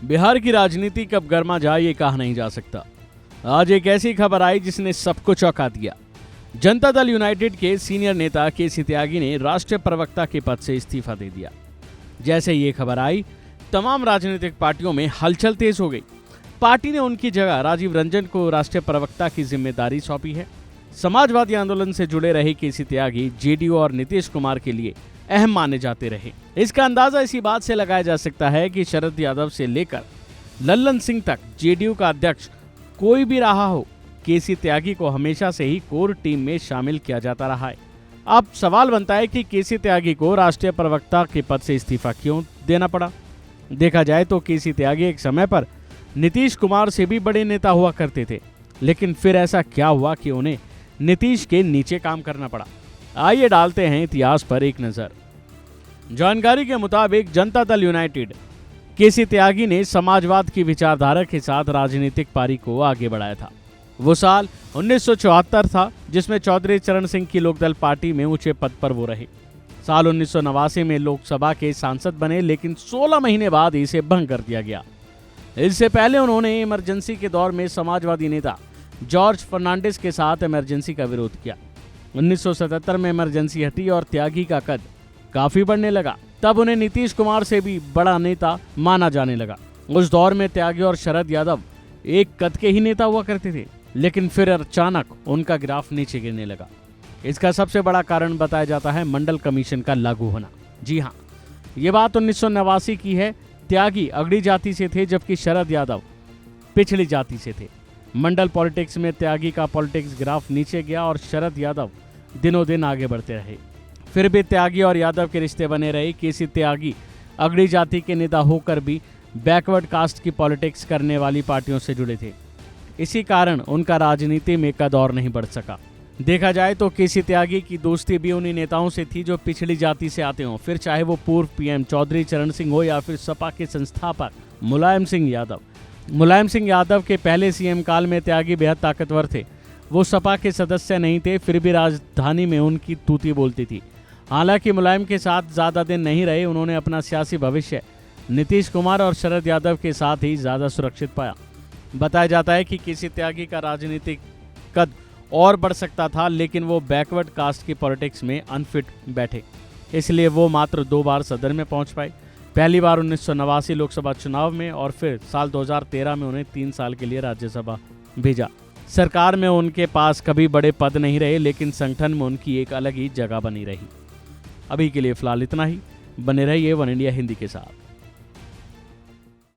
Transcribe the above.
बिहार की राजनीति कब गर्मा जाए ये कहा नहीं जा सकता। आज एक ऐसी खबर आई जिसने सबको चौंका दिया। जनता दल यूनाइटेड के सीनियर नेता केसी त्यागी ने राष्ट्रीय प्रवक्ता के पद से इस्तीफा दे दिया। जैसे ये खबर आई, तमाम राजनीतिक पार्टियों में हलचल तेज हो गई। पार्टी ने उनकी जगह राजीव रंजन को राष्ट्रीय प्रवक्ता की जिम्मेदारी सौंपी है। समाजवादी आंदोलन से जुड़े रहे केसी त्यागी जेडीयू और नीतीश कुमार के लिए अहम माने जाते रहे। इसका अंदाजा इसी बात से लगाया जा सकता है कि शरद यादव से लेकर लल्लन सिंह तक जेडीयू का अध्यक्ष कोई भी रहा हो, केसी त्यागी को हमेशा से ही कोर टीम में शामिल किया जाता रहा है। अब सवाल बनता है कि केसी त्यागी को राष्ट्रीय प्रवक्ता के पद से इस्तीफा क्यों देना पड़ा। देखा जाए तो केसी त्यागी एक समय पर नीतीश कुमार से भी बड़े नेता हुआ करते थे, लेकिन फिर ऐसा क्या हुआ कि उन्हें नीतीश के नीचे काम करना पड़ा। आइए डालते हैं इतिहास पर एक नजर। जानकारी के मुताबिक जनता दल यूनाइटेड केसी त्यागी ने समाजवाद की विचारधारा के साथ राजनीतिक पारी को आगे बढ़ाया था। वो साल 1974 था जिसमें चौधरी चरण सिंह की लोकदल पार्टी में ऊंचे पद पर वो रहे। साल 1989 में लोकसभा के सांसद बने, लेकिन 16 महीने बाद इसे भंग कर दिया गया। इससे पहले उन्होंने इमरजेंसी के दौर में समाजवादी नेता जॉर्ज फर्नांडिस के साथ इमरजेंसी का विरोध किया। 1977 में इमरजेंसी हटी और त्यागी का कद काफी बढ़ने लगा। तब उन्हें नीतीश कुमार से भी बड़ा नेता माना जाने लगा। उस दौर में त्यागी और शरद यादव एक कद के ही नेता हुआ करते थे, लेकिन फिर अचानक उनका ग्राफ नीचे गिरने लगा। इसका सबसे बड़ा कारण बताया जाता है मंडल कमीशन का लागू होना। जी हाँ, ये बात 1989 की है। त्यागी अगड़ी जाति से थे जबकि शरद यादव पिछड़ी जाति से थे। मंडल पॉलिटिक्स में त्यागी का पॉलिटिक्स ग्राफ नीचे गया और शरद यादव दिनों दिन आगे बढ़ते रहे। फिर भी त्यागी और यादव के रिश्ते बने रहे। केसी त्यागी अगड़ी जाति के नेता होकर भी बैकवर्ड कास्ट की पॉलिटिक्स करने वाली पार्टियों से जुड़े थे। इसी कारण उनका राजनीति में कद और नहीं बढ़ सका। देखा जाए तो केसी त्यागी की दोस्ती भी उन्हीं नेताओं से थी जो पिछड़ी जाति से आते हों, फिर चाहे वो पूर्व पीएम चौधरी चरण सिंह हो या फिर सपा के संस्थापक मुलायम सिंह यादव। मुलायम सिंह यादव के पहले सीएम काल में त्यागी बेहद ताकतवर थे। वो सपा के सदस्य नहीं थे, फिर भी राजधानी में उनकी तूती बोलती थी। हालांकि मुलायम के साथ ज्यादा दिन नहीं रहे। उन्होंने अपना सियासी भविष्य नीतीश कुमार और शरद यादव के साथ ही ज्यादा सुरक्षित पाया। बताया जाता है कि केसी त्यागी का राजनीतिक कद और बढ़ सकता था, लेकिन वो बैकवर्ड कास्ट की पॉलिटिक्स में अनफिट बैठे, इसलिए वो मात्र 2 बार सदन में पहुंच पाए। पहली बार 1989 लोकसभा चुनाव में और फिर साल 2013 में उन्हें 3 साल के लिए राज्यसभा भेजा। सरकार में उनके पास कभी बड़े पद नहीं रहे, लेकिन संगठन में उनकी एक अलग ही जगह बनी रही। अभी के लिए फिलहाल इतना ही। बने रहिए वन इंडिया हिंदी के साथ।